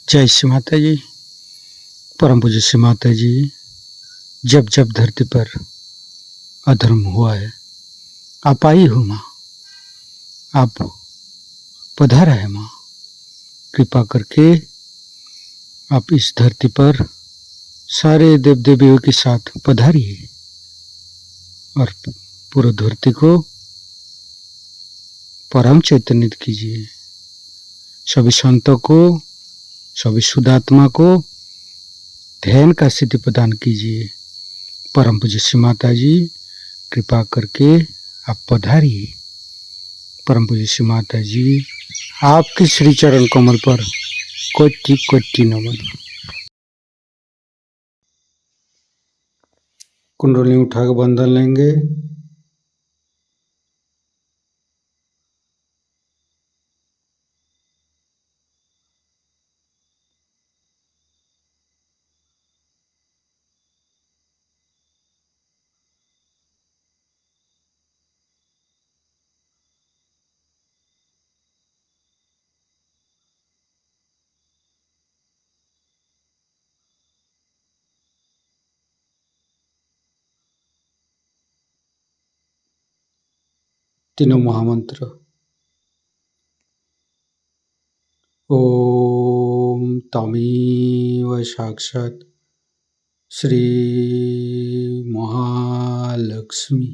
जय श्री माता जी। परम पूज्य श्री माता जी, जब जब धरती पर अधर्म हुआ है, आप आई हो माँ, आप पधारा है माँ। कृपा करके आप इस धरती पर सारे देव देवियों के साथ पधारिए और पूरी धरती को परम चैतन्य कीजिए। सभी संतों को, सभी शुद्धात्मा को ध्यान का सिद्धि प्रदान कीजिए। परम पूज्य श्री माता जी, कृपा करके आप पधारिए। परम पूज्य श्री माता जी, आपके श्री चरण कमल पर कोटि कोटि नमन। कुंडली उठाकर बंधन लेंगे। तीनों महामंत्र। ओम तमेव साक्षात् श्री महालक्ष्मी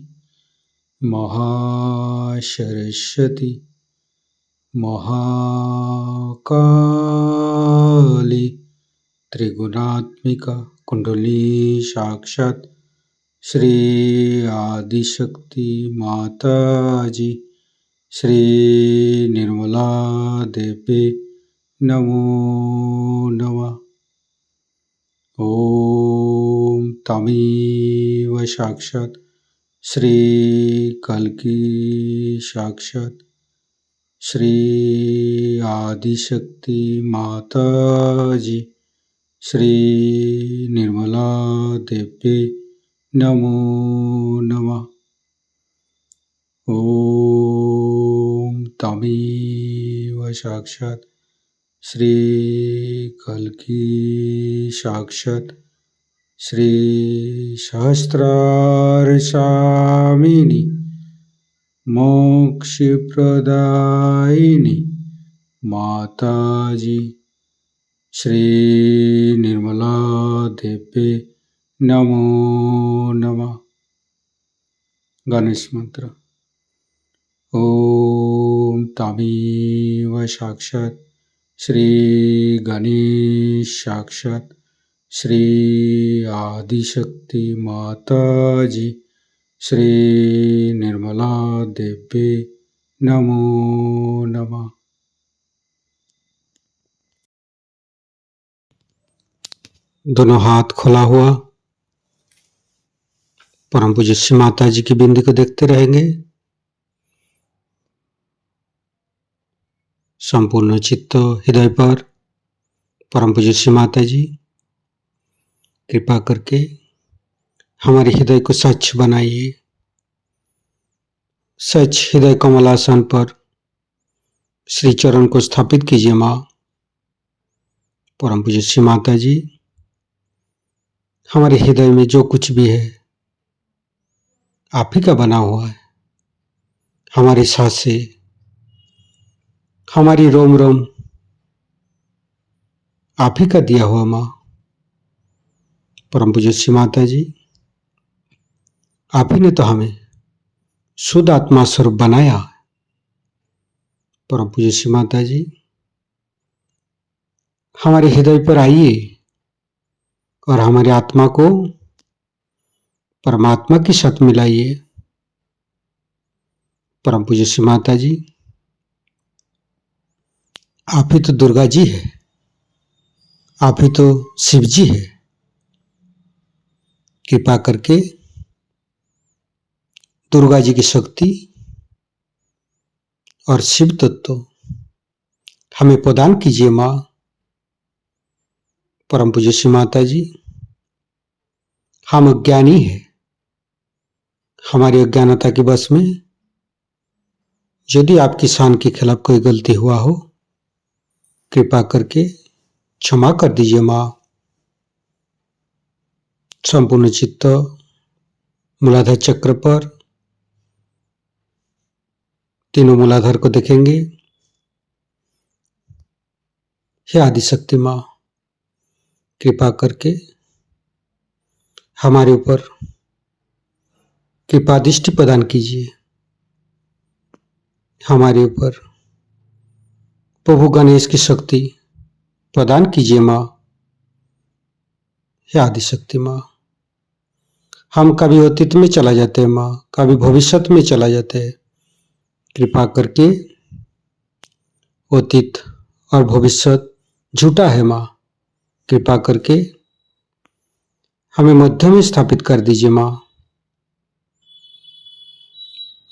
महासरस्वती महाकाली त्रिगुणात्मिका कुंडली साक्षात् श्री आदिशक्ति माता जी श्री निर्मला देवी नमो नमः। ओम तमेव साक्षात् श्री कल्की साक्षात् श्री आदिशक्ति माता जी श्री निर्मला देवी नमो नमः। ओम तमेव साक्षात् श्री कल्की साक्षात् श्री सहस्रारसामिनी मोक्षप्रदायिनी माता जी श्री निर्मला देवी नमो नमः। गणेश मंत्र। ओम तमेव साक्षात् श्री गणेश साक्षात् श्री आदिशक्ति माता जी श्री निर्मला देवी नमो नमः। दोनों हाथ खुला हुआ परम पूज्य श्री माता जी की बिंदी को देखते रहेंगे। संपूर्ण चित्त हृदय पर परम पूज्य श्री माता जी कृपा करके हमारे हृदय को स्वच्छ बनाइए। स्वच्छ हृदय कमलासन पर श्री चरण को स्थापित कीजिए माँ। परम पूज्य श्री माता जी, हमारे हृदय में जो कुछ भी है आप ही का बना हुआ है। हमारी सांसें, हमारी रोम रोम आप ही का दिया हुआ माँ। परम पूज्य श्री माता जी, आप ही ने तो हमें शुद्ध आत्मा स्वरूप बनाया। परम पूज्य श्री माता जी, हमारे हृदय पर आइए और हमारी आत्मा को परमात्मा के साथ मिलाइए। परम पूज्य श्री माता जी, आप ही तो दुर्गा जी है, आप ही तो शिव जी है। कृपा करके दुर्गा जी की शक्ति और शिव तत्व हमें प्रदान कीजिए माँ। परम पूज्य श्री माता जी, हम अज्ञानी है, हमारी अज्ञानता के बस में यदि आपकी शान के खिलाफ कोई गलती हुआ हो, कृपा करके क्षमा कर दीजिए माँ। संपूर्ण चित्त मूलाधार चक्र पर, तीनों मूलाधार को देखेंगे। हे आदिशक्ति माँ, कृपा करके हमारे ऊपर कृपा दृष्टि प्रदान कीजिए। हमारे ऊपर प्रभु गणेश की शक्ति प्रदान कीजिए माँ। हे आदिशक्ति माँ, हम कभी अतीत में चला जाते हैं माँ, कभी भविष्य में चला जाते हैं। कृपा करके अतीत और भविष्य झूठा है माँ। कृपा करके हमें मध्य में स्थापित कर दीजिए माँ।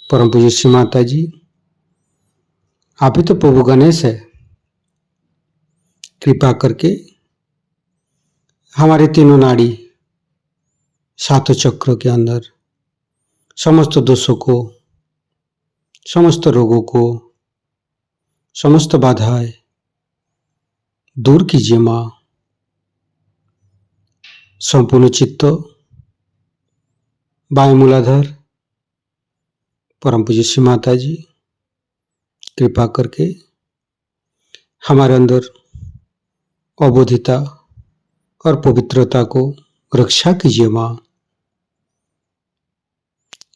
परम पूज्य श्री माता जी, आप ही तो प्रभु गणेश है। कृपा करके हमारे तीनों नाड़ी, सातों चक्रों के अंदर समस्त दोषों को, समस्त रोगों को, समस्त बाधाएं दूर कीजिए माँ। संपूर्ण चित्त बाएं मूलाधार, परम पूज्य श्री माता जी, कृपा करके हमारे अंदर अबोधिता और पवित्रता को रक्षा कीजिए माँ।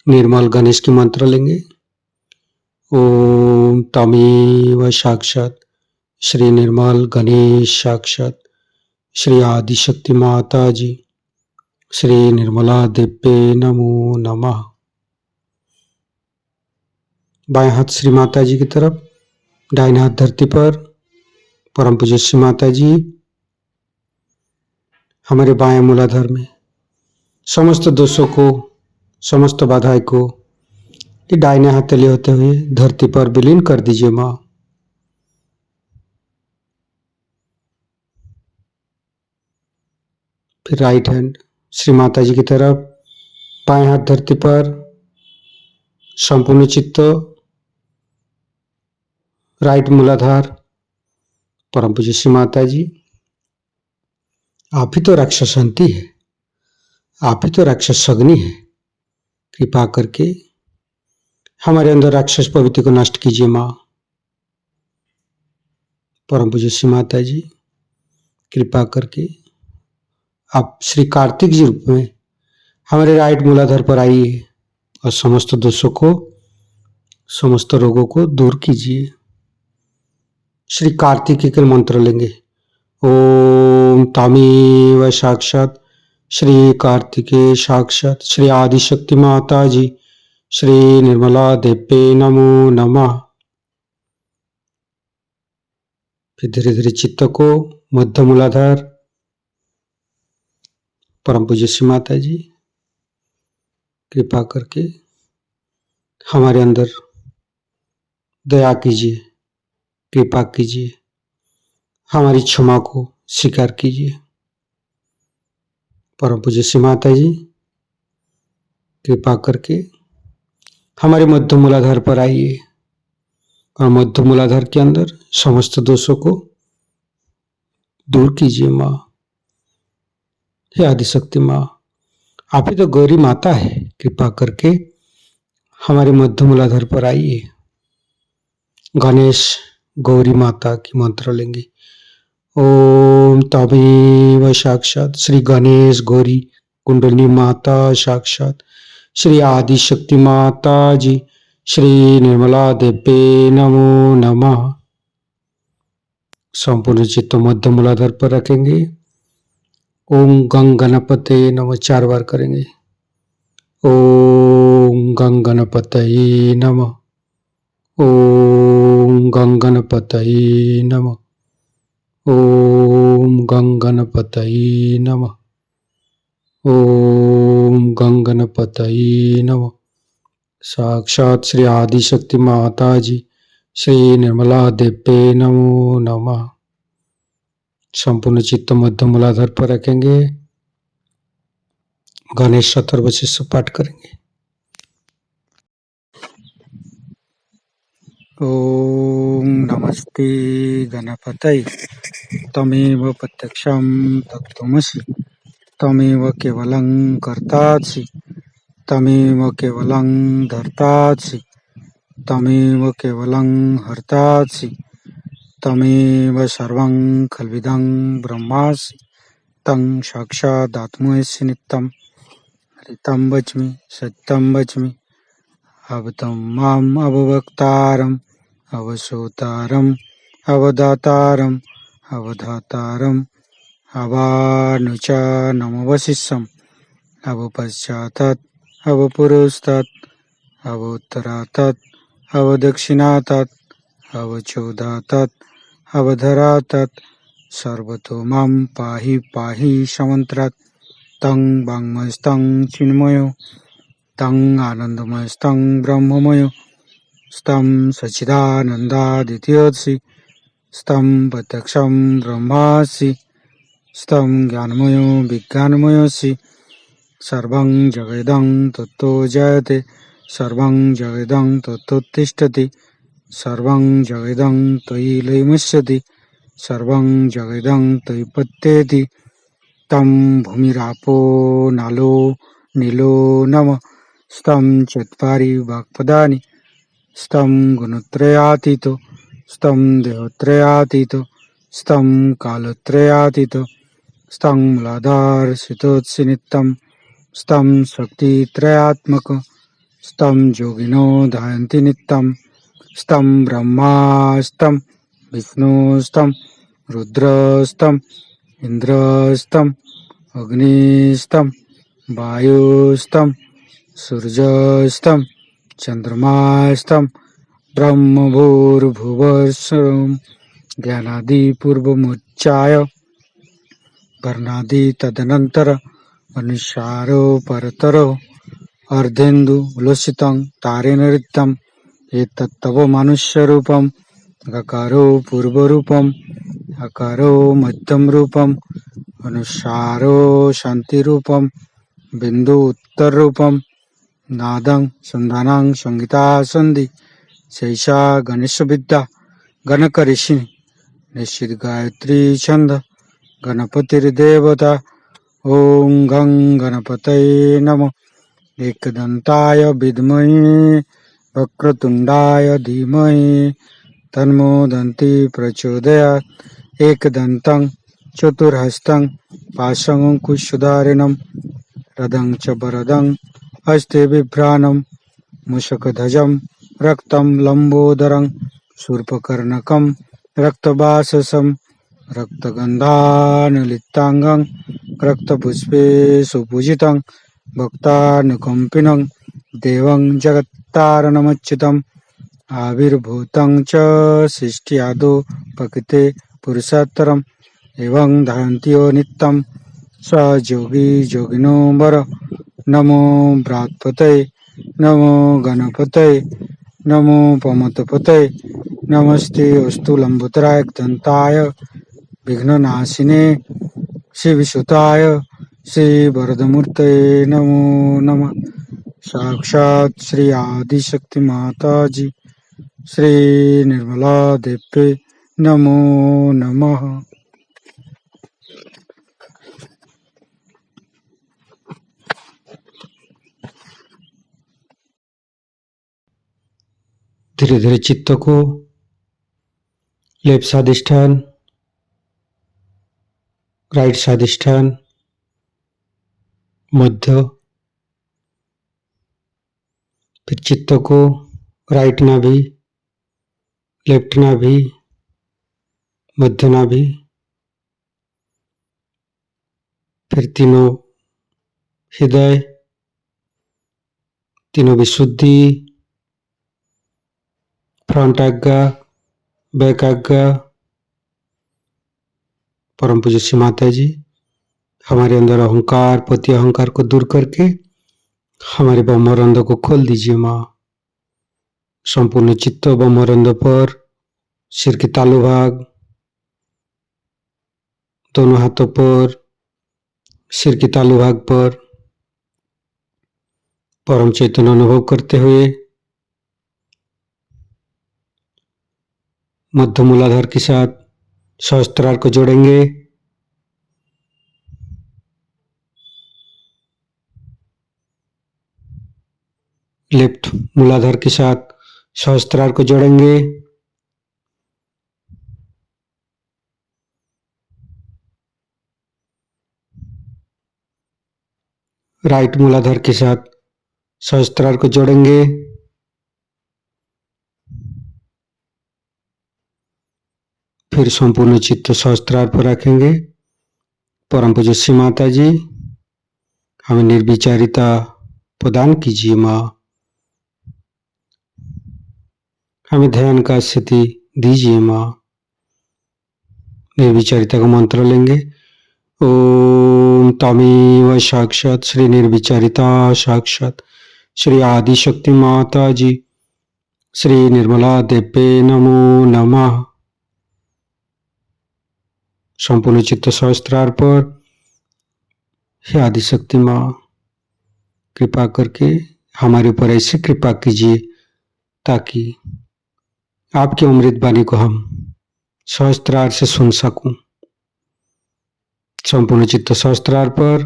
निर्मल गणेश की मंत्र लेंगे। ओम तमेव साक्षात श्री निर्मल गणेश साक्षात श्री आदिशक्ति माता जी श्री निर्मला देव्ये नमो नमः। बाएं हाथ श्री माता जी की तरफ, दाहिने हाथ धरती पर। परम पूज्य श्री माता जी हमारे बाएं मूलाधार में समस्त दोषों को, समस्त बाधाएं को ये दाहिने हाथ तले होते हुए धरती पर विलीन कर दीजिए माँ। फिर राइट हैंड श्री माता जी की तरफ, बाएं हाथ धरती पर, संपूर्ण चित्त राइट मूलाधार। परम पूज्य श्री माता जी, आप ही तो राक्षसंती है, आप ही तो राक्षस अग्नि है। कृपा करके हमारे अंदर राक्षस प्रवृत्ति को नष्ट कीजिए माँ। परम पूज्य श्री माता जी, कृपा करके आप श्री कार्तिक जी रूप में हमारे राइट मूलाधार पर आइए और समस्त दोषों को, समस्त रोगों को दूर कीजिए। श्री कार्तिक के मंत्र लेंगे। ओम तमेव साक्षात श्री कार्तिके साक्षात श्री आदिशक्ति माता जी श्री निर्मला देव्ये नमो नमः। फिर धीरे धीरे चित्त को मध्य मूलाधार, परम पूज्य श्री माता जी, कृपा करके हमारे अंदर दया कीजिए, कृपा कीजिए, हमारी क्षमा को स्वीकार कीजिए। परम पूज्य श्री माता जी, कृपा करके हमारे मध्य मूलाधार पर आइए और मध्य मूलाधार के अंदर समस्त दोषों को दूर कीजिए माँ। हे आदिशक्ति माँ, आप ही तो गौरी माता है। कृपा करके हमारे मध्य मूलाधार पर आइए। गणेश गौरी माता की मंत्र लेंगे। ओम तमेव साक्षात श्री गणेश गौरी कुंडली माता साक्षात श्री आदिशक्ति माता जी श्री निर्मला देव्ये नमो नमः। संपूर्ण चित्त मध्य मूलाधार पर रखेंगे। ओम गंग गणपते नमः 4 बार करेंगे। ओम गंग गणपतये नमः। ओम गंग गणपतये नमः। ओम गंग गणपतये नमः। ओम गंग गणपतये नमः। साक्षात श्री आदिशक्ति माता जी श्री निर्मला देव्ये नमो नमः। संपूर्ण चित्त मध्य मूलाधार पर रखेंगे। गणेश अथर्वशीष पाठ करेंगे। ओम नमस्ते गणपतये तमेव प्रत्यक्षं तत्त्वमसि तमेव केवलं कर्तासि तमेव केवलं धर्तासि तमेव केवलं हर्तासि तमेव सर्वं खल्विदं ब्रह्मासि तं साक्षादात्मसि नित्यं ऋतं वच्मि सत्यं वच्मि अवतं माम् अववक्तारम् अवसोतारम् अवदातारम् अवधातारम् अवानुचानमवशिष्यम् अवपश्चातात् अवपुरस्तात् अवोत्तरातात् अवदक्षिणातात् अवचोदातात् अवधरातात् सर्वतो मां पाहि पाहि समन्त्रात् तं वाङ्मयस्तं चिन्मयो तं आनन्दमयस्तं ब्रह्ममयो स्तं सच्चिदानन्दादित्यसि स्तं प्रत्यक्षं ब्रह्मासि स्तं ज्ञानमयो विज्ञानमयोऽसि सर्वं जगदं तत्तो जयते सर्वं जगदं तत्तोत्तिष्ठति सर्वं जगदं त्वयि लयमुच्यते सर्वं जगदं त्वयि पत्येति तं भूमिरापो नालो नीलो नमः स्तं चत्वारि वाक्पदानि स्तं गुणत्रयातीतो स्तं देहत्रयातीतो स्तं कालत्रयातीतो स्तं मूलाधारसितोत्सि नित्यं स्तं शक्तित्रयात्मक स्तं योगिनो ध्यायन्ति नित्यं स्तं ब्रह्मा स्तं विष्णु स्तं रुद्रस्तं इन्द्रस्तं अग्निस्तं वायुस्तं सूर्यस्तं चन्द्रमास्तं ब्रह्मभूर्भुवस्सुरं ज्ञानादिपूर्वमुच्चाय वर्णादि तदनन्तर अनुसारो परतरो अर्धेन्दु उल्लसितं तारेण ऋतं एतत्तव मनुष्यरूपम् अकारो पूर्वरूपम् अकारो मध्यमरूपम् अनुसारो शान्तिरूपम् बिन्दु उत्तररूपम् नादं सन्धानं संहिता सन्धि शैषा गणेशविद्या गणकऋषि निश्चित गायत्री छंद गणपतिर्देवता ओं गं गणपतये नमः एकदन्ताय विद्महे वक्रतुण्डाय धीमहि तन्नो दन्ति प्रचोदयात् एकदन्तं चतुर्हस्तं पाशमङ्कुशधारिणं रदं च वरदं हस्ते बिभ्राणं मूषकध्वजं रक्तं लम्बोदरं शूर्पकर्णकं रक्तवाससं रक्तगन्धानुलिप्ताङ्गं रक्तपुष्पे सुपूजितं भक्तानुकम्पिनं देवं जगत्तारणमच्युतम् आविर्भूतं च सृष्ट्यादौ प्रकृते पुरुषोत्तरम् एवं ध्यायन्ति यो नित्यं स योगी योगिनो वर नमो बृहत्पतये नमो गणपतये नमो पमतपतये नमस्ते अस्तु लंबोदराय दन्ताय विघ्ननाशिने श्रीविसुताय श्रीवरदमूर्तये नमो नमः साक्षात् श्री आदिशक्ति माताजी श्री निर्मला देवी नमो नमः। धीरे धीरे चित्त को लेफ्ट स्वादिष्ठान राइट स्वादिष्ठान मध्य, फिर चित्त को राइट नाभि लेफ्ट नाभि मध्य नाभि, फिर तीनों हृदय तीनों विशुद्धि फ्रंट आज्ञा बैक आज्ञा। परम पूज्य श्री माता जी हमारे अंदर अहंकार पति अहंकार को दूर करके हमारे ब्रह्मरंध्र को खोल दीजिए माँ। संपूर्ण चित्त ब्रह्मरंध्र पर सिर के तालु भाग दोनों हाथों पर सिर के तालु भाग पर परम चैतन्य अनुभव करते हुए मध्य मूलाधार के साथ सहस्त्रार को जोड़ेंगे। लेफ्ट मूलाधार के साथ सहस्त्रार को जोड़ेंगे। राइट मूलाधार के साथ सहस्त्रार को जोड़ेंगे। फिर संपूर्ण चित्त सहस्त्रार पर रखेंगे। परम पूज्य श्री माता जी, हमें निर्विचारिता प्रदान कीजिए माँ। हमें ध्यान का स्थिति दीजिए माँ। निर्विचारिता का मंत्र लेंगे। ओम तमेव साक्षात श्री निर्विचारिता साक्षात श्री आदिशक्ति माता जी श्री निर्मला देवे नमो नमः। संपूर्ण चित्त सहस्त्रार पर हे आदिशक्ति माँ, कृपा करके हमारे ऊपर ऐसी कृपा कीजिए ताकि आपकी अमृत वाणी को हम सहस्त्रार से सुन सकूं। संपूर्ण चित्त सहस्त्रार पर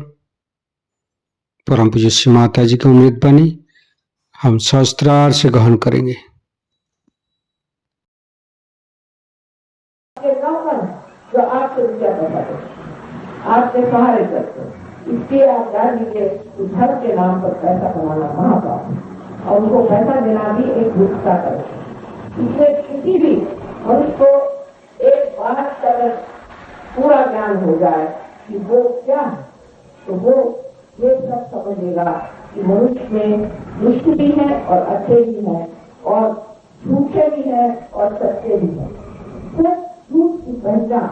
परम पूज्य श्री माता जी की अमृत वाणी हम सहस्त्रार से ग्रहण करेंगे। जो आपसे विचार बताते आपसे सहारे करते इसलिए आप जान लीजिए कि धर्म के नाम पर पैसा कमाना महापाप है और उनको पैसा देना भी एक दुष्टता करे। इसमें किसी भी मनुष्य को एक बार अगर पूरा ज्ञान हो जाए कि वो क्या है तो वो ये सब समझेगा कि मनुष्य में दुष्ट भी है और अच्छे भी है और झूठे भी है और सच्चे भी है। सिर्फ झूठ की पहचान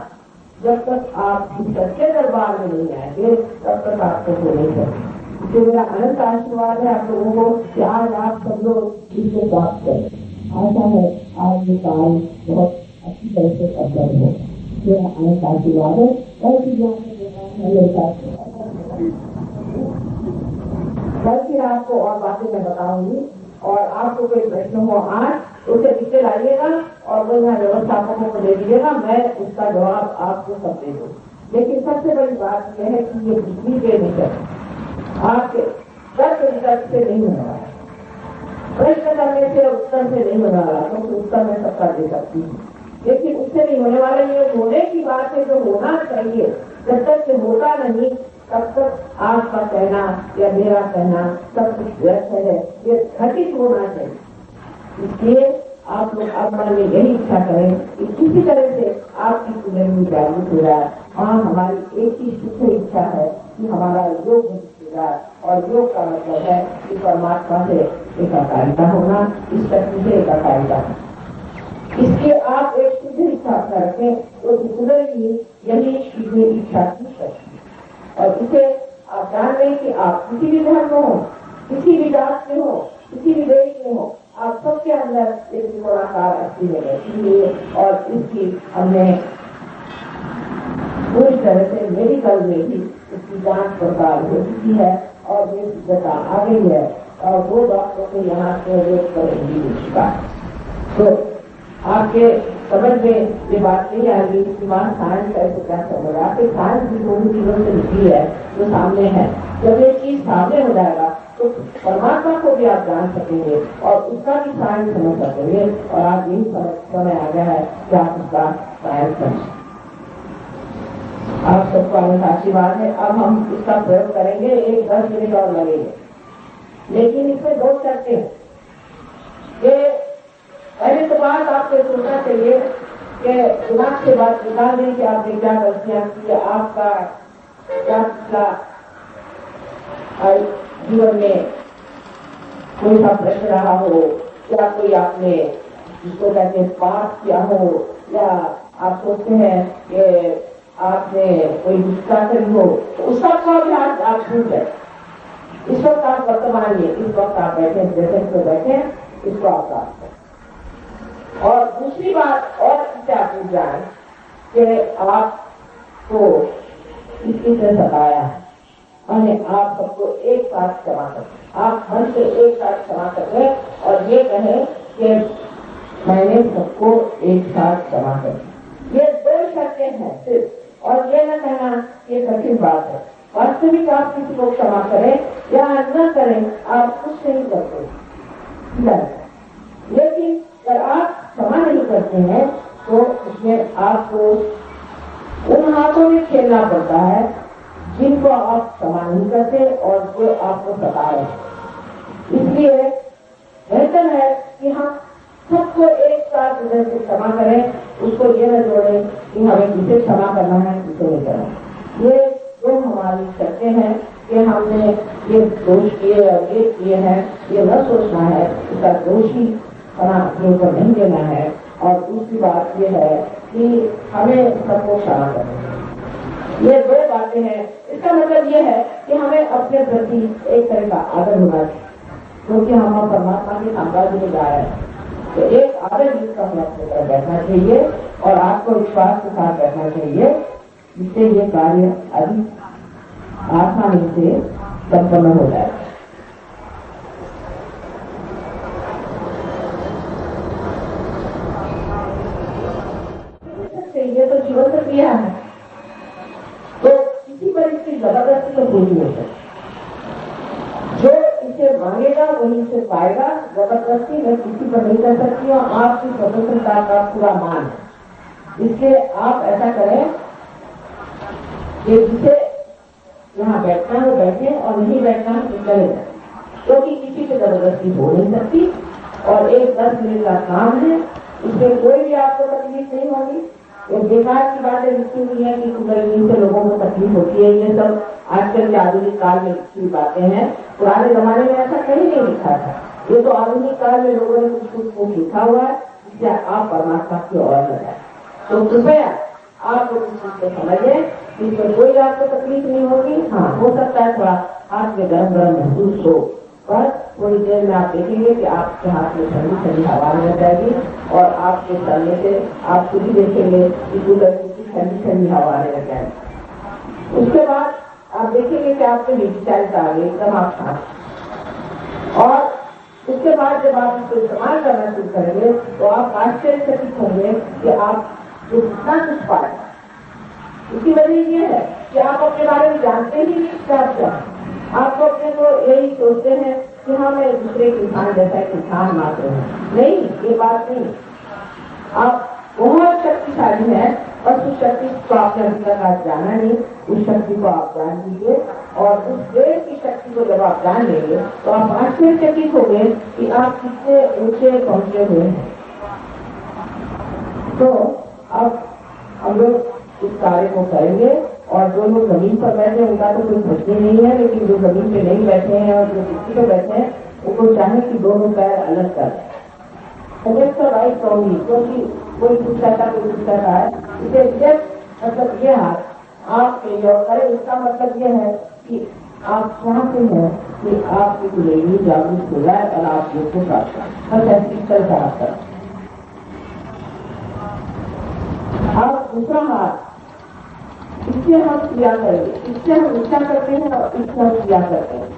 जब तक आप सच्चे दरबार में नहीं आएंगे तब तक आपको हो नहीं सकते। तो मेरा अनंत आशीर्वाद है आप लोगों को कि आज आप सब लोग इसको प्राप्त करें। आशा है आज ये काल बहुत अच्छी तरह से सफल हो। मेरा अनंत आशीर्वाद है। कल फिर आपको और बातें मैं बताऊंगी और आपको कोई प्रश्न हो आज उसे लिखते लाइएगा और वो यहाँ व्यवस्थापकों को दे दीजिएगा। मैं उसका जवाब आपको सब दे दूँ। लेकिन सबसे बड़ी बात यह है कि ये बिजली के निकट आपके तर्क से नहीं होने वाला, प्रश्न करने से उत्तर से नहीं होने वाला, क्योंकि उत्तर मैं सबका दे सकती हूँ लेकिन उससे नहीं होने वाला। ये होने की बात है जो होना चाहिए, जब तक ये होता नहीं तब तक आपका कहना या मेरा कहना सब कुछ व्यर्थ है। ये घटित होना चाहिए। इसलिए आप लोग अब मन में यही इच्छा करें कि किसी तरह से आपकी कुंडली जागृत हो जाए। हाँ, हमारी एक ही शुद्ध इच्छा है कि हमारा योग हो जाए और योग का मतलब है कि परमात्मा से एकाकारिता होना, इस शक्ति से एकाकारिता। इसके आप एक शुद्ध इच्छा रखें तो कुंडली यही शुद्ध इच्छा की शक्ति और इसे आप जान लें कि आप किसी भी धर्म में हो, किसी भी जात में हो, किसी भी देश में हो, आप सबके अंदर एक त्रिकोणाकार अस्थि है। इसलिए और इसकी हमने पूरी तरह से मेडिकल में भी इसकी जांच पड़ताल हो चुकी है और ये सिद्धता आ गई है और वो डॉक्टर को यहाँ से रेट करेंगी उसका। तो आपके समझ में ये बात नहीं आ रही कि वहाँ साइंस कैसे क्या समझ आपके साइंस भी दोनों चीजों से निकली है जो सामने है। जब ये चीज सामने हो जाएगा तो परमात्मा को भी आप जान सकेंगे और उसका भी साइंस समझ सकेंगे और आज यही समय आ गया है कि आप उसका साइंस समझ। आप सबको अनंत आशीर्वाद है। अब हम इसका प्रयोग करेंगे, 10 मिनट और लगेंगे, लेकिन इसमें 2 शर्तें हैं। पहले तो बात आपको सोचना चाहिए कि दिमाग से बात निकाल दें कि आपने क्या गलतियां की, आपका क्या जीवन में कोई सा प्रश्न रहा हो या कोई आपने जिसको कहते हैं पाप किया हो या आप सोचते हैं कि आपने कोई गुस्सा करी हो तो उसका अभ्यास आप भूल गए। इस वक्त आप वर्तमान में इस वक्त आप बैठे जैसे बैठे इसको आप प्राप्त करें। और दूसरी बात और क्या पूछ जाए कि आपको किसी से सताया है, आप सबको एक साथ क्षमा करें। आप मन से एक साथ क्षमा करें और ये कहें कि मैंने सबको एक साथ क्षमा करें। ये 2 शर्तें हैं सिर्फ, और ये न कहना ये कठिन बात है। वास्तविक आप किसी को क्षमा करें या न करें, आप कुछ नहीं करते, लेकिन अगर आप क्षमा नहीं करते हैं तो उसमें आपको उन हाथों में खेलना पड़ता है जिनको आप क्षमा नहीं करते और जो आपको सता रहे हैं। इसलिए बेहतर है कि हम सबको एक साथ हृदय से क्षमा करें, उसको ये न जोड़े कि हमें किसे क्षमा करना है किसे नहीं करना। ये जो हमारी शर्तें हैं कि हमने ये दोष किए और ये किए हैं, ये न सोचना है, इसका दोषी अपने ऊपर नहीं देना है। और दूसरी बात ये है कि हमें सबको क्षमा करना। ये दो बातें हैं। इसका मतलब ये है कि हमें अपने प्रति एक तरह का आदर होना चाहिए, क्योंकि हम परमात्मा के साम्राज्य में जा रहे हैं। तो एक आदर जिसका हमें अपने तरफ बैठना चाहिए और आपको विश्वास के साथ बैठना चाहिए, जिससे ये कार्य अधिक आसानी से संपन्न हो जाए। ये तो जीवन प्रक्रिया है, तो किसी पर इसकी जबरदस्ती तो पूरी नहीं है। जो इसे मांगेगा वही इसे पाएगा। जबरदस्ती मैं किसी पर नहीं कर सकती हूँ, आपकी स्वतंत्रता का पूरा मान है। इसलिए आप ऐसा करें कि जिसे यहाँ बैठना है वो बैठे और नहीं बैठना है तो चले जाए, क्योंकि किसी को जबरदस्ती हो नहीं सकती और एक 10 मिनट का काम है, इसमें कोई भी आपको तकलीफ नहीं होगी। ये बेकार की बातें लिखी हुई है कि कुंडलिनी से लोगों को तकलीफ होती है, ये सब आजकल के आधुनिक काल में लिखी हुई बातें हैं। पुराने जमाने में ऐसा कहीं नहीं लिखा था। ये तो आधुनिक काल में लोगों ने कुछ लिखा हुआ है जिससे आप परमात्मा की ओर न जाए। तो कृपया आप लोग इस चीज को समझिए, इसमें कोई आपको तकलीफ नहीं होगी। हाँ, हो सकता है थोड़ा हाथ में गरम गरम महसूस हो, पर थोड़ी देर में आप देखेंगे कि आपके हाथ में ठंडी ठंडी हवा मिल जाएगी और आपके चलने से आप खुद ही देखेंगे कि कुदरत की ठंडी ठंडी हवा आने लग जाएगी। उसके बाद आप देखेंगे कि आपके विचारिता आ गई, एकदम आप शांत। और उसके बाद जब आप इसको इस्तेमाल करना शुरू करेंगे तो आप आश्चर्यचकित होंगे कि आप जो कितना कुछ पाए। इसकी वजह ये है कि आप अपने बारे में जानते ही नहीं क्या। आप अपने को यही सोचते हैं कि हम एक दूसरे के इंसान जैसा एक इंसान मात्र है। नहीं, ये बात नहीं। आप बहुत शक्तिशाली है, बस उस शक्ति को आपने अभी तक आज जाना नहीं। उस शक्ति को आप जान लीजिए और उस देश की शक्ति को जब आप जान लेंगे तो आप आश्चर्यचकित होंगे कि आप कितने ऊंचे पहुंचे हुए हैं। तो अब हम लोग इस कार्य को करेंगे और जो लोग जमीन पर बैठे हैं उनका तो कोई प्रश्न नहीं है, लेकिन जो जमीन पे नहीं बैठे हैं और जो कुर्सी पे बैठे हैं उनको चाहे कि दोनों पैर अलग कर राइट होंगी, क्योंकि कोई कुछ कहता कोई कुछ कहता है। इसे रिजेक्ट मतलब ये हाथ आप योग करें, इसका मतलब ये है कि आप चाहते हैं कि आपकी कुंडली जागरूक हो जाए और आप योग को प्राप्त करें। बस ऐसी चलता है। आप दूसरा हाथ इससे हम क्रिया करेंगे, इससे हम इच्छा करते हैं और इससे हम क्रिया करते हैं।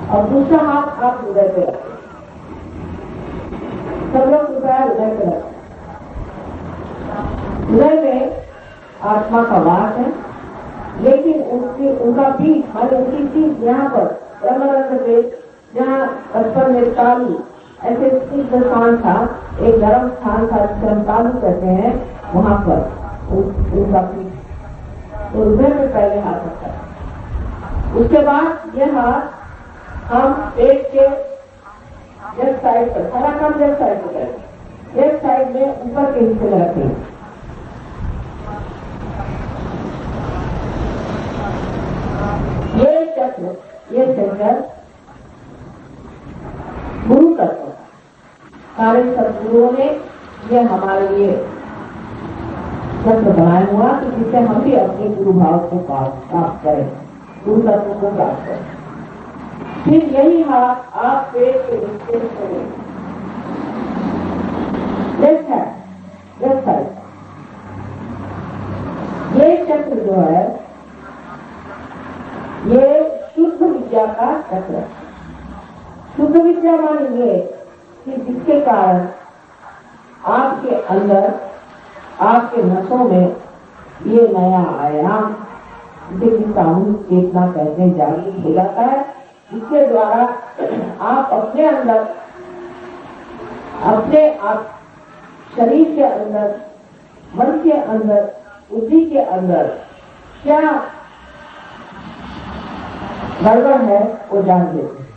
और दूसरा हाथ आप हृदय पे रखें। सब लोग कृपया हृदय पे रखें। हृदय में आत्मा का वास है, लेकिन उनका पीठ माने उनकी पीठ यहाँ पर ब्रह्मरंध्र पे, जहाँ बचपन में तालू ऐसे सिद्ध स्थान था, एक गर्म स्थान था जिसे हम तालू कहते हैं, वहां पर उनका पीठ तो हृदय में पहले हाथ रखा है। उसके बाद यह हाथ हम पेट के लेफ्ट साइड पर, थोड़ा कम लेफ्ट साइड पर करेंगे, लेफ्ट साइड में ऊपर के हिस्से में रखेंगे। ये चक्र, ये सेंटर गुरु तत्व सारे सदगुरुओं ने ये हमारे लिए बनाया हुआ कि जिससे हम भी अपने गुरु भाव को प्राप्त करें, गुरु तत्व को प्राप्त करें। फिर यही हाथ आप पेट के नीचे करें, लेफ्ट साइड। ये चक्र जो है ये शुद्ध विद्या का चक्र। शुद्ध विद्या मानेंगे कि जिसके कारण आपके अंदर आपके नसों में ये नया आयाम जिसे सामूहिक चेतना कहते हैं जागृत हो जाता है, जिसके द्वारा आप अपने अंदर, अपने आप शरीर के अंदर, मन के अंदर, बुद्धि के अंदर क्या गड़बड़ है वो जान लेते हैं।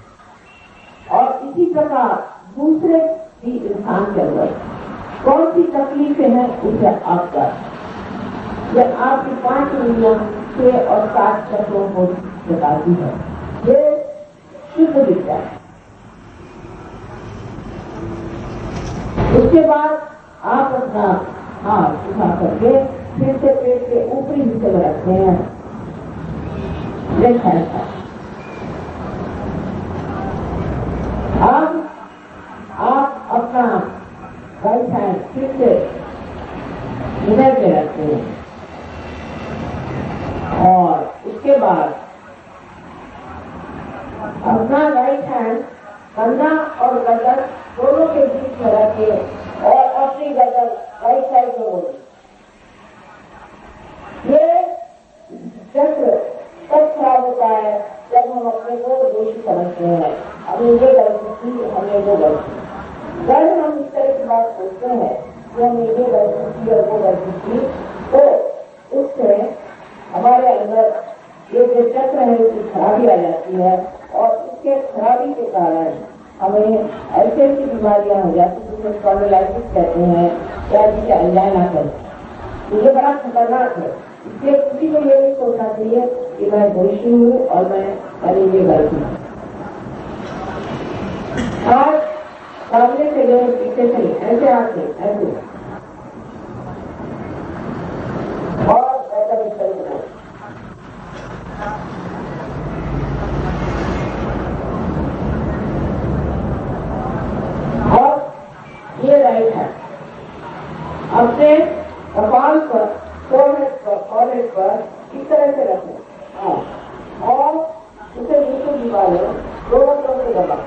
और इसी प्रकार दूसरे भी इंसान के अंदर कौन सी तकलीफें हैं उसे आप जान, यह आपकी 5 इंद्रियों 6 और 7 चक्रों को बताती है। ये शुद्ध विद्या है। उसके बाद आप अपना हाथ उठा करके फिर से पेट के ऊपरी हिस्से में रखते हैं, लेफ्ट हैंड का। अब आप अपना राइट हैंड फिर से हृदय पे रखते हैं और उसके बाद अपना राइट हैंड कंधा और गर्दन दोनों के बीच में रखे और अपनी गर्दन राइट साइड में बोले। ये चक्र तब खराब होता है जब हम अपने को दोषी समझते हैं, हमने ये गलती की, हमने वो गलती। जब हम इस तरह की बात सोचते हैं कि हमने ये गलती की और वो गलती की, तो उससे हमारे अंदर ये जो चक्र है उसकी खराबी आ जाती है और इसके खराबी के कारण हमें ऐसी ऐसी बीमारियां हो जाती हैं जिसे स्पॉन्डिलाइटिस कहते हैं या जिसे एंजाइना कहते हैं। ये बड़ा खतरनाक है। इसलिए किसी को ये नहीं सोचना चाहिए कि मैं दोषी हूँ और मैं कभी ये गलती हूँ। आज सामने से गए पीछे से ऐसे आते ऐसे और ऐसा इस तरह से ये राइट है। अपने कपाल पर, फोरहेड पर इस तरह से रखें और उसे नीचे निकाले, दोनों तरफ से दबा।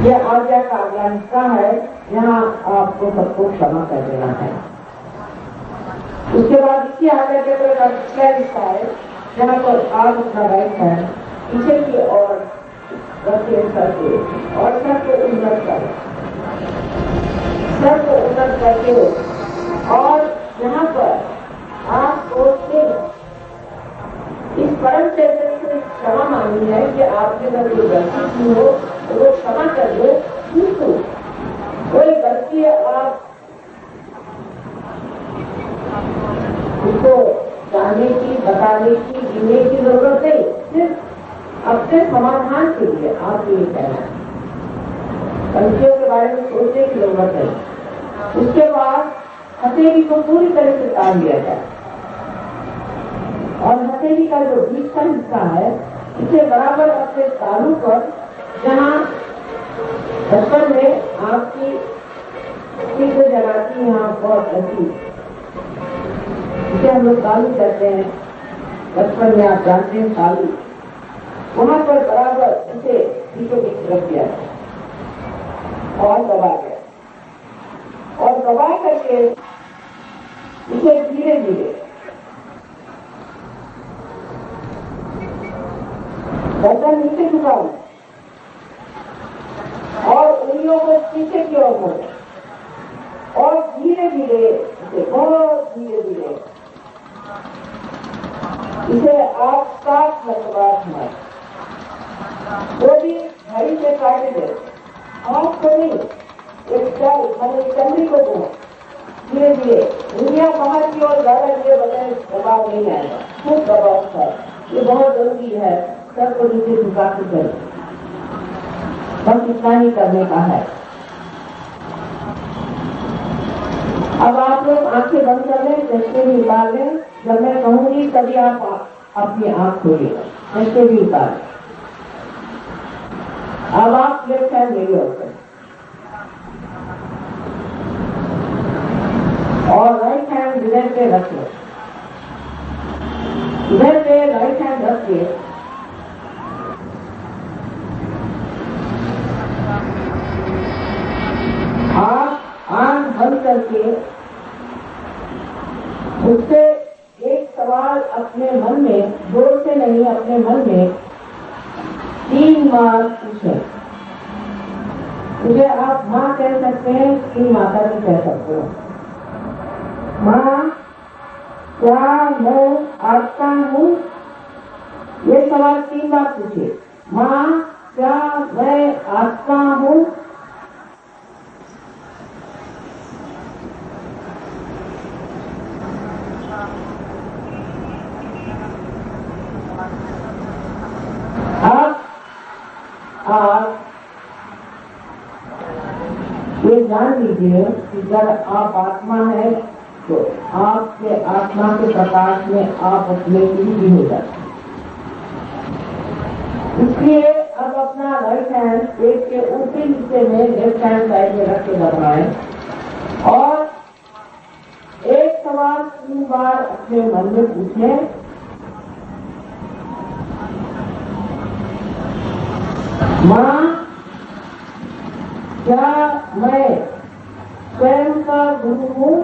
यह आज्ञा का अगला हिस्सा है, यहाँ आपको सबको क्षमा कर देना है। उसके बाद इसी आज्ञा के अंदर अगला हिस्सा है, जहाँ पर आप अपना राइट हैंड पीछे की ओर रखे करके और सर को उन्नत करें, सर को उन्नत करके और यहाँ पर आप सोचते इस परम चैतन्य से क्षमा मांगनी है कि आपके अंदर कोई गलती की हो तो वो क्षमा कर दो। किंतु कोई गलती आप उसको जानने की, बताने की, जीने की जरूरत नहीं, सिर्फ अपने समाधान के लिए आप ये कहना है। पंछियों के बारे में सोचने की जरूरत है। उसके बाद हथेली को पूरी तरह से तान लिया जाए और हथेली का जो बीच का हिस्सा है इसे बराबर अपने तालू पर, जहाँ बचपन में आपकी चीजें जलाती यहाँ बहुत ऐसी, इसे हम लोग तालू कहते हैं, बचपन में आप जानते हैं तालू, वहां पर बराबर इसे बीचों बीच रख दिया और दबा गया और दबा करके इसे धीरे धीरे गर्दन नीचे झुकाओ और उंगलियों को पीछे की ओर मोड़ो और धीरे धीरे इसे, बहुत धीरे धीरे इसे आप 7 मरतबा घुमाएं। वो भी घड़ी से काटे दे, हाथ को नहीं, एक चमड़ी को दो, धीरे धीरे दुनिया बाहर की ओर ज्यादा ये बगैर दबाव नहीं आएगा, खूब दबाव था। ये बहुत जरूरी है, सर को नीचे झुका के करें, बस इतना ही करने का है। अब आप लोग आंखें बंद कर लें, चश्मे भी उतार लें। जब मैं कहूंगी तभी आप अपनी आंख खोलिएगा, चश्मे भी उतार लें। अब आप लेफ्ट हैंड मेरी ओर करें और राइट हैंड हृदय पे रख लो। इधर पे राइट हैंड रख के आप करके उससे एक सवाल अपने मन में, जोर से नहीं, अपने मन में 3 बार पूछे। मुझे आप माँ कह सकते हैं कि माता जी कह सकते हो। माँ, क्या मैं आत्मा हूँ? ये सवाल 3 बार पूछे। माँ, क्या मैं आत्मा हूँ? आप ये जान लीजिए कि जब आप आत्मा है तो आपके आत्मा के प्रकाश में आप अपने ही हो जाते हैं। इसलिए अब अपना राइट हैंड पेट के ऊपरी हिस्से में लेफ्ट हैंड साइड में रख के दबाएं और एक सवाल 3 बार अपने मन में पूछें। माँ, क्या मैं स्वयं का गुरु हूँ?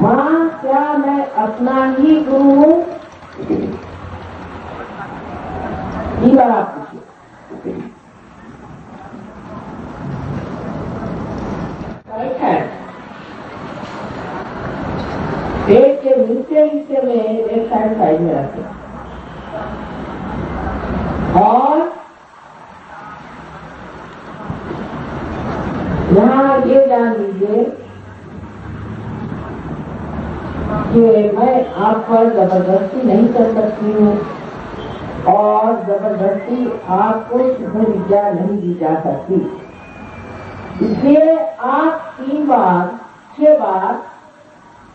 माँ, क्या मैं अपना ही गुरु हूँ? ये बात आप पूछिए। राइट हैंड पेट के नीचे हिस्से में लेफ्ट हैंड साइड में रखें और यहाँ ये जान लीजिए कि मैं आप पर जबरदस्ती नहीं कर सकती हूँ और जबरदस्ती आपको शुद्ध विद्या नहीं दी जा सकती। इसलिए आप 3 बार 6 बार,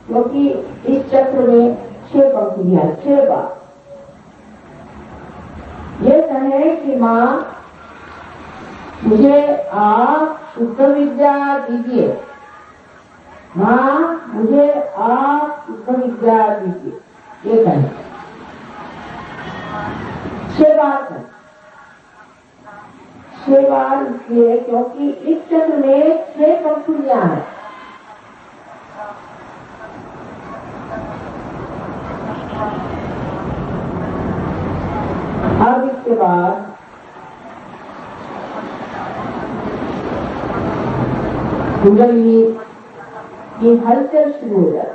क्योंकि इस चक्र में 6 पंक्तियां, 6 बार ये कहें कि माँ, मुझे आप शुद्ध विद्या दीजिए। माँ, मुझे आप शुद्ध विद्या दीजिए। ये कहें 6 बार कहें। 6 बार इसलिए क्योंकि इस चक्र में 6 पंक्तियां हैं। अब इसके बाद कुंडली की हलचल शुरू हो जाए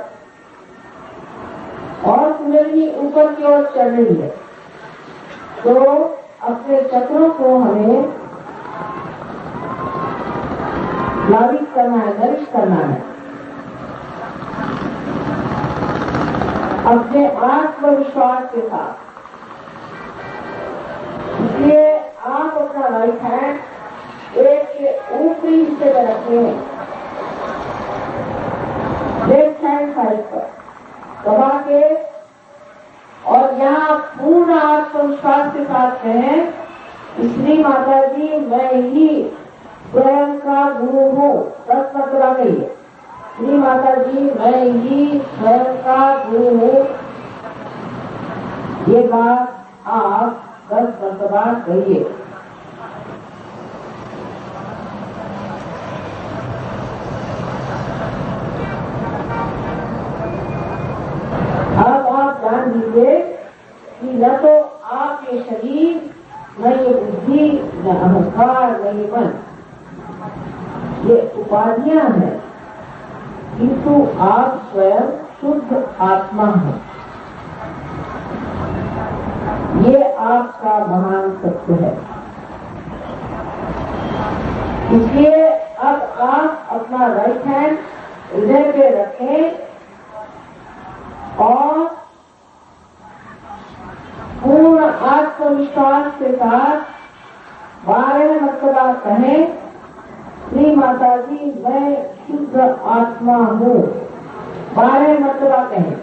और कुंडली ऊपर की ओर चल रही है, तो अपने चक्रों को हमें लावित करना है, नरिश करना है। अपने आत्मविश्वास के साथ। इसलिए आप अपना राइट हैंड पेट के ऊपरी हिस्से में रखें, लेफ्ट हैंड साइड पर दबा के, और यहाँ पूर्ण आत्मविश्वास के साथ कहें, श्री माता जी, मैं ही स्वयं का गुरु हूँ। 10 मरतबा कहिए, श्री माता जी, मैं ही स्वयं का गुरु हूँ। ये बात आप 10 मरतबा कहिए। अब आप जान लीजिए कि न तो आप ये शरीर, न ये बुद्धि, न अहंकार, न ये मन, ये उपाधियां हैं, किंतु आप स्वयं शुद्ध आत्मा हैं। ये आपका महान सत्य है। इसलिए अब आप अपना राइट हैंड हृदय पे रखें और पूर्ण आत्मविश्वास के साथ 12 मरतबा कहें, श्री माता जी, मैं शुद्ध आत्मा हूँ। 12 मरतबा कहें।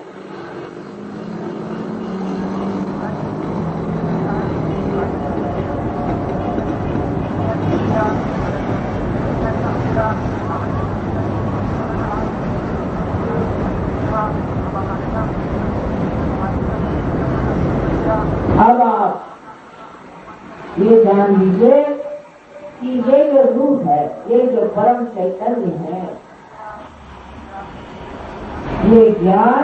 अब आप ये जान लीजिए कि ये जो रूप है, ये जो परम चैतन्य है, ये ज्ञान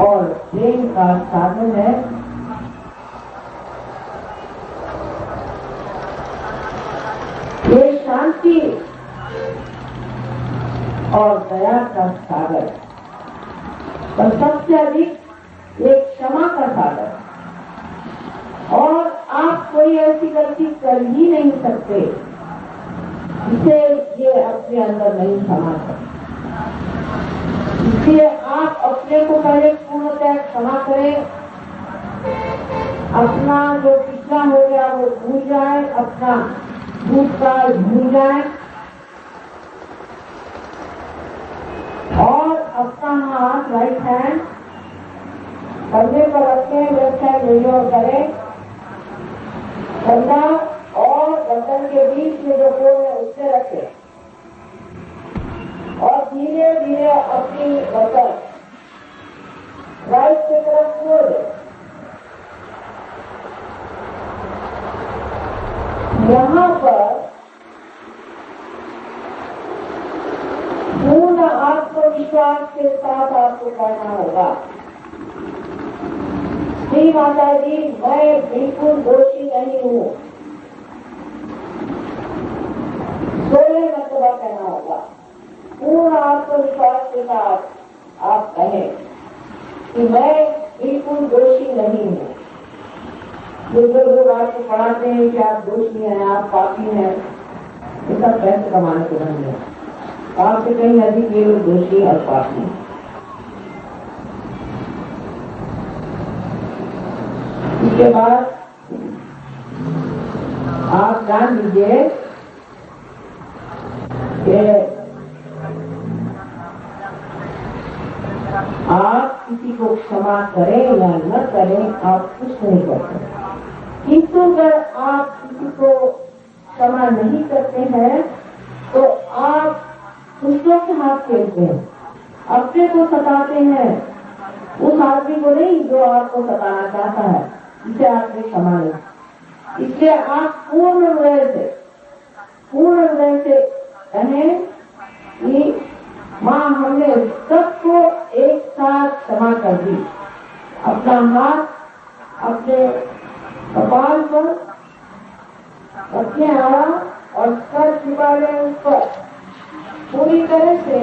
और प्रेम का साधन है। ये शांति और दया का सागर, और सबसे अधिक ये क्षमा का सागर। और आप कोई ऐसी गलती कर ही नहीं सकते जिसे ये अपने अंदर नहीं समा सकते। इसलिए आप अपने को पहले पूर्णतः क्षमा करें, अपना जो पिछला हो गया वो भूल जाए, अपना भूतकाल भूल जाए और अपना हाथ राइट हैंड कंधे पर रखें, लेफ्ट हैंड मेजर करें, कंधा और गर्दन के बीच में जो कोण है उससे रखें और धीरे धीरे अपनी गर्दन राइट की तरफ मोड़ दें। यहाँ पर पूर्ण आत्मविश्वास के साथ आपको करना होगा, श्री माता जी मैं बिल्कुल दोषी नहीं हूँ। 16 मरतबा कहना होगा। पूर्ण आत्मविश्वास के साथ आप कहें कि मैं बिल्कुल दोषी नहीं हूँ। जो लोग आपको पढ़ाते हैं कि आप दोषी हैं, आप पापी हैं, ये सब पैसे कमाने के धंधे हैं। आपसे कहीं अधिक ये लोग दोषी और पापी हैं। इसके बाद आप जान लीजिए कि आप किसी को क्षमा करें या न करें, आप कुछ नहीं करते। किंतु अगर आप किसी को क्षमा नहीं करते हैं तो आप दूसरों के हाथ खेलते हैं, अपने को सताते हैं, उस आदमी को नहीं जो आपको सताना चाहता है, इसे आपने क्षमा नहीं। इसलिए आप पूर्ण हृदय से कहें कि माँ हमने सबको एक साथ क्षमा कर दी। अपना हाथ अपने कपाल पर रखें और सर झुका लें उस पर पूरी तरह से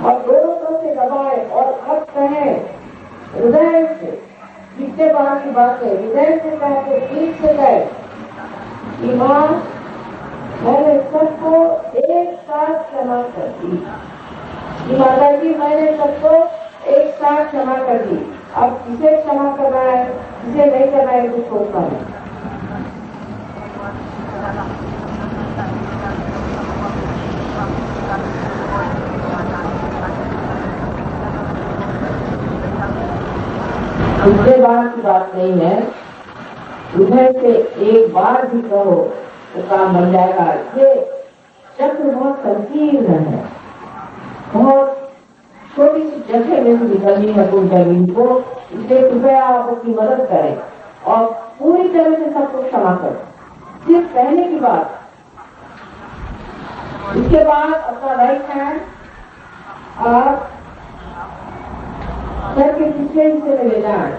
और दोनों तरफ से दबाए और अब कहें हृदय से, जिससे बाहर की बातें हृदय से कहे, ठीक से कहे कि माँ मैंने सबको एक साथ क्षमा कर दी। माता जी मैंने सबको एक साथ क्षमा कर दी। अब किसे क्षमा करना है, किसे नहीं करना है कुछ सोचना है। दूसरे बार की बात नहीं है, हृदय से एक बार भी कहो तो काम बन जाएगा। ये चक्र बहुत संकीर्ण है, बहुत छोटी सी जगह में से निकलनी है कुंडली को। इसलिए कृपया आप अपनी मदद करें और पूरी तरह से सबको क्षमा करें। सिर्फ कहने की बात। इसके बाद अपना राइट हैंड आप सर के पिछले हिस्से में ले जाएं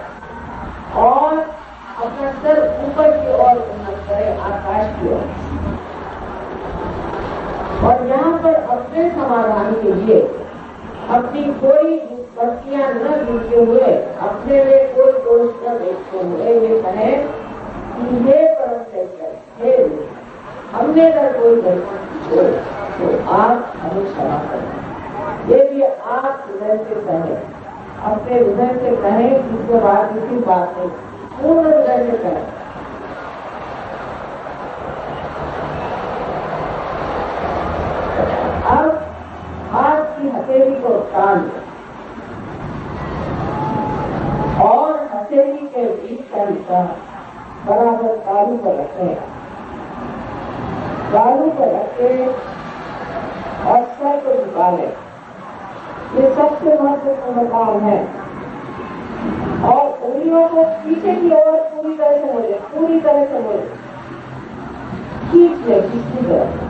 और अपना सर ऊपर की ओर उन्नत करें, आकाश की ओर। और यहाँ पर अपने समाधान के लिए अपनी कोई बत्तियां न गिरते हुए, अपने में कोई दोष न देखते हुए ये कहें कि हे परम शंकर, हे हमने अगर कोई गलती हो तो आप हमें क्षमा करें। ये भी आप हृदय से कहें, अपने हृदय से कहें, जिसके बाद किसी बात नहीं, पूर्ण हृदय से कहें। अब हाथ की हथेली को तान और हथेली के बीच का हिस्सा बराबर तालू पर रखें। तालू पर रखें और सर को झुका लें। ये सबसे महत्वपूर्ण काम है। और उंगलियों को पीछे की ओर पूरी तरह से मोड़े, पूरी तरह से मोड़े, खींच ले किसी तरह।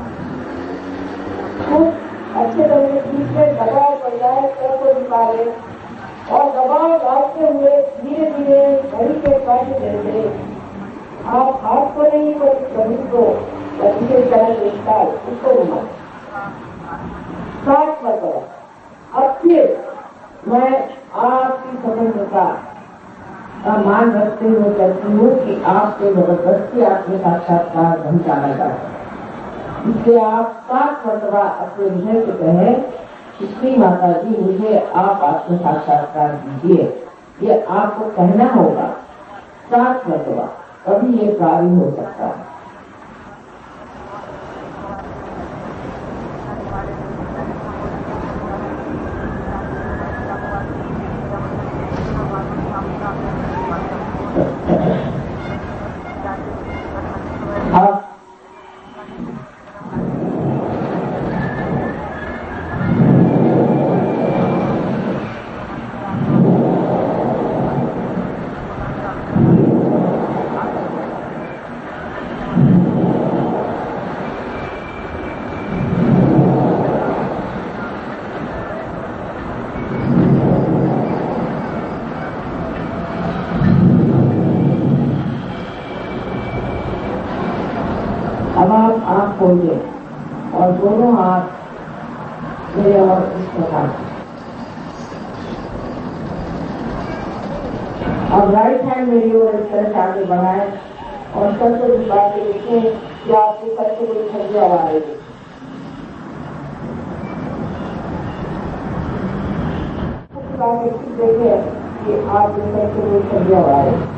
अच्छे तरह से बीच में दबाव पड़ जाए सर को निकाले और दबाव डालते हुए धीरे धीरे घड़ी के काट देंगे। आप हाथ को नहीं पर शरीर को अच्छे तरह से निकाल उसको घुमा 60 मरतबा। अब फिर मैं आपकी स्वतंत्रता का मान रखते हुए कहती हूँ कि आपको जबरदस्ती आत्म साक्षात्कार नहीं जाना चाहता। इसलिए आप 7 मरतबा अपने विषय से कहें, श्री माता जी मुझे आप आत्म साक्षात्कार दीजिए। ये आपको कहना होगा 7 मरतबा, तभी ये कार्य हो सकता है। आप आँख खोलिए और दोनों हाथ मेरे और इस प्रकार। अब राइट हैंड मेरी ओर इस तरह से आगे बढ़ाए और सर को झुका के देखें कि आपके सर से कोई ठंडी हवा आ रही है। देखे कि आपके सर से कोई ठंडी हवा आ रही है।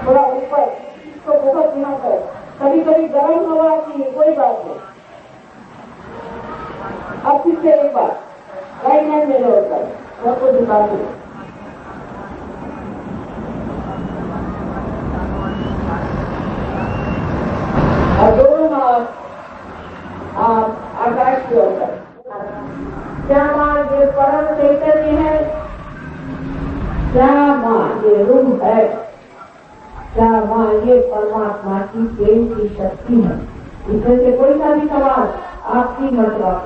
थोड़ा ऊपर इसको बहुत ध्यान कर, कभी कभी गर्म हवा आती है, कोई बात नहीं। अब फिर से एक बार राइट हैंड में लोड कर सबको दिखा दो और दोनों हाथ आप आकाश की ओर कर। क्या मां ये परम चैतन्य है? क्या मां ये रूप है? क्या मां ये परमात्मा की प्रेम की शक्ति है? इसमें से कोई सा भी सवाल आपकी मतलब।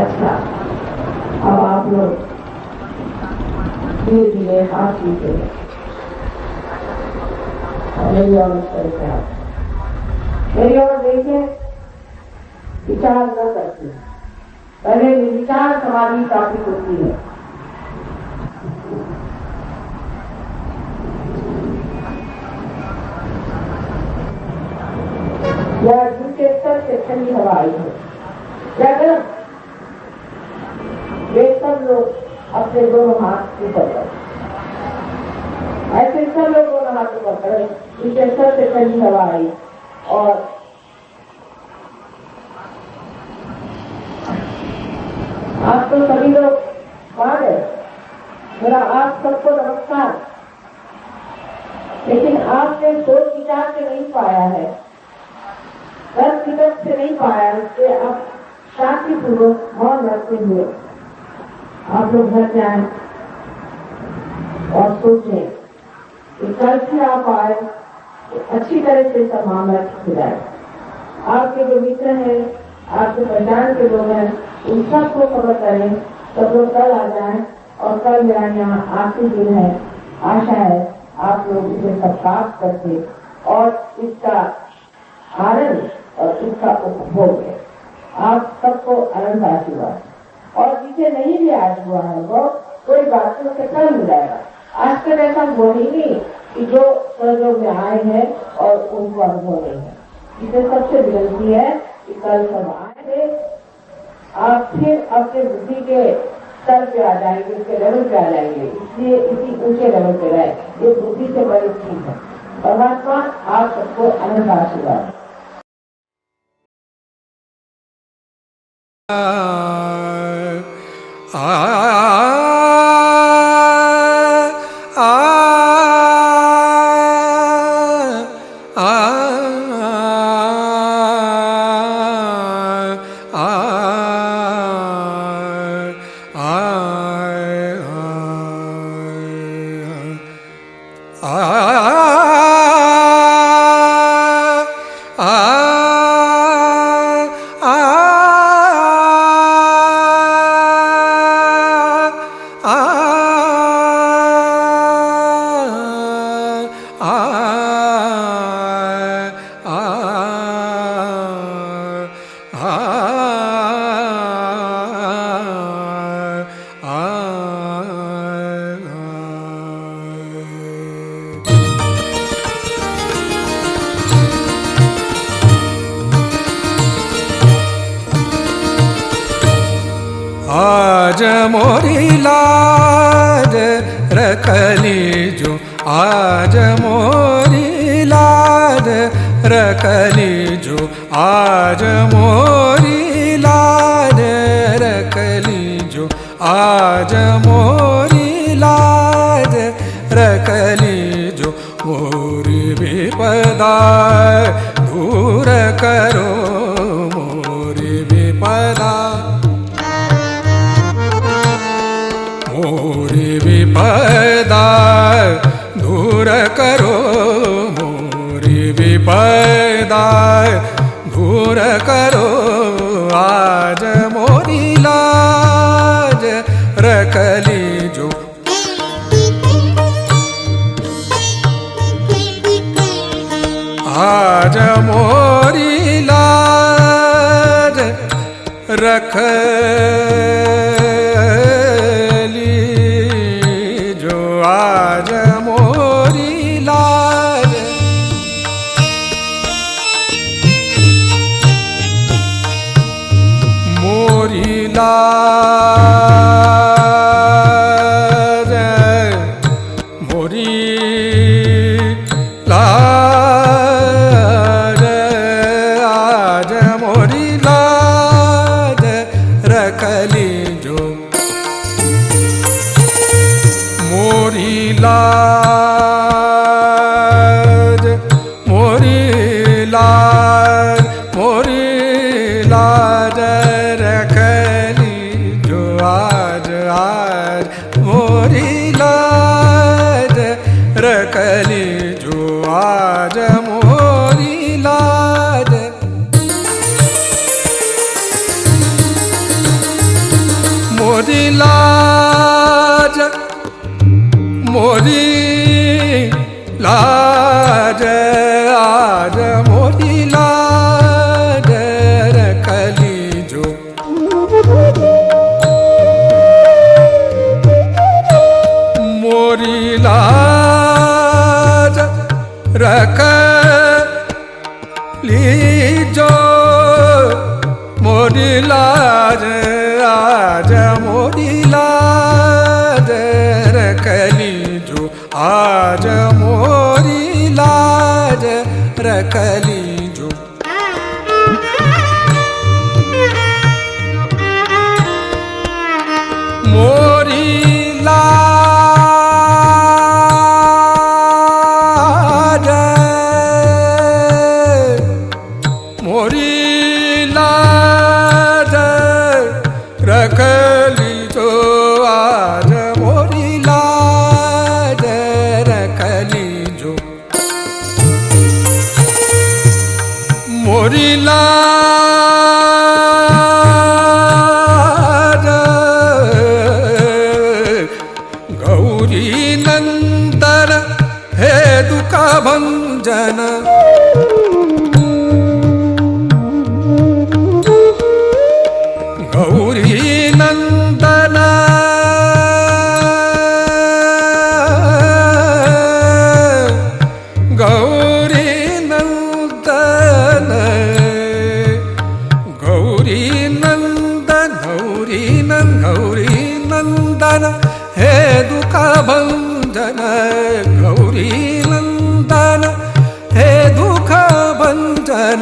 अच्छा, अब आप लोग धीरे धीरे हाथ लीजिए और मेरी ओर करके आप मेरी ओर देखें, विचार न करते। पहले विचार समाधि काफी होती है। या दूसरे स्तर से ठंडी हवा आई है या गर्म, वे सब लोग अपने दोनों हाथ ऊपर करें। ऐसे सब लोग दोनों हाथ ऊपर करें। दूसरे स्तर से ठंडी हवा आई और आप तो सभी लोग आ गए। मेरा आप सबको नमस्कार। लेकिन आपने सोच विचार से नहीं पाया है, दस मिनट से नहीं पाया, इसलिए अब शांतिपूर्वक मौन रखते हुए आप लोग घर जाए और सोचें कि कल से आप आए तो अच्छी तरह से सब मामला खिलाए। आपके जो मित्र हैं, आपके पहचान के लोग हैं, उन सबको खबर करें, सब लोग कल आ जाएं। और कल मेरा यहाँ आखिरी दिन है। आशा है आप लोग इसे सत्कार करके और इसका आनंद और इसका उपभोग है। आप सबको अनंत आशीर्वाद। और जिसे नहीं भी आज हुआ है वो कोई बात नहीं, उसे कल मिल जाएगा। आज तक ऐसा हुआ ही नहीं कि जो सहयोग में आए हैं और उनको अनुभव नहीं है। इसे सबसे विनती है कि कल सब आएंगे, आप फिर अपने बुद्धि के स्तर पे आ जाएंगे, उसके लेवल पे आ जाएंगे। इसलिए इसी ऊंचे लेवल पे रहे, ये बुद्धि से बड़ी चीज है। परमात्मा आप सबको अनंत आशीर्वाद। आज मोरी लाज रखली जो, आज मोरी लाज रखली जो, आज मोरी लाज रखली जो, आज मोरी लाज रखली जो। मोरी विपदा दूर करो, मोरी विपदा, मोरी विपदा दूर करो, मोरी विपदा दूर करो। आज मोरी लाज रखली जो, आज मोरी लाज रखली जो, आज मोरी लाज। मोरी लाज, मोरी लाज, आज मोरी लाज रखली जो। मोरी लाज, मोरी लाज, मोरी लाज रखली जो, आज आज मोरी लाज रखली जो, आज मोरी लाज। मोरी लाज, मोरी लाज, आज मोरी लाज रखली जो। मोरी लाज रखली जो, मोरी लाज, आज मोरी लाज रखली जो, आज मोरी लाज रखली जो। मोरी लाज, मोरी लाज रखली जो, आज मोरी लाज रखली जो। मोरी लाज, गौरी नंदन हे दुख भंजन, गौरी नंदन, गौरी नंदन, गौरी नंदन, गौरी नंदन, गौरी नंदन हे दुख भंजन, गौरी नंदन हे दुख भंजन।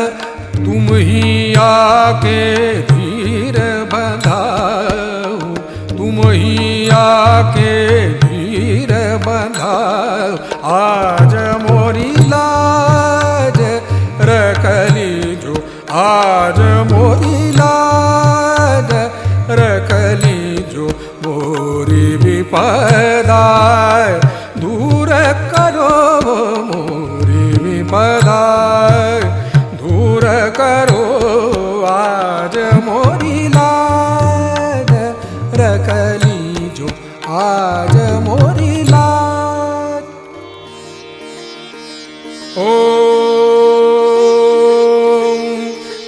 तुम ही आके धीर बंधाओ, तुम ही आके धीर बंधाओ। आज मोरी लाज रखली जो, आज मोरी लाज रखली जो। मोरी विपदा दूर करो, मोरी विपदा दूर करो। आज मोरी लाज रखली जो, आज मोरी लाज। ओम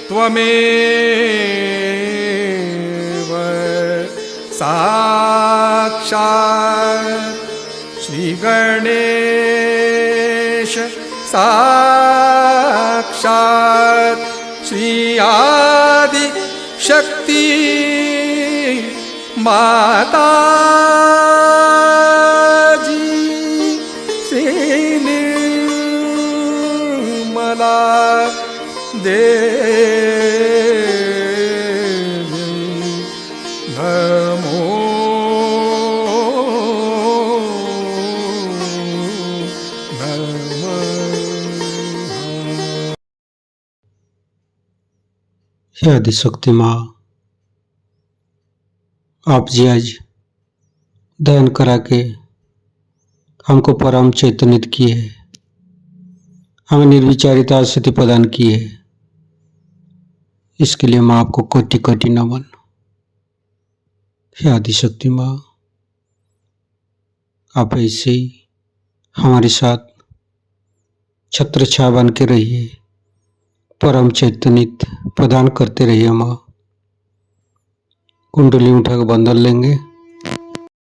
त्वमेव साक्षात् श्री गणेश, साक्षात् श्री आदि शक्ति माता जी श्री निर्मला देवी नमो नमः। हे आदिशक्ति माँ, आप जी आज दयन करा के हमको परम चैतन्यित किए, हमें निर्विचारिता स्थिति प्रदान की है। इसके लिए माँ आपको कोटि कोटि नमन। हे आदिशक्ति माँ, आप ऐसे ही हमारे साथ छत्र छाया बन के रहिए, परम चैतन्यित प्रदान करते रहिए। माँ कुंडली उठा के बंधन लेंगे।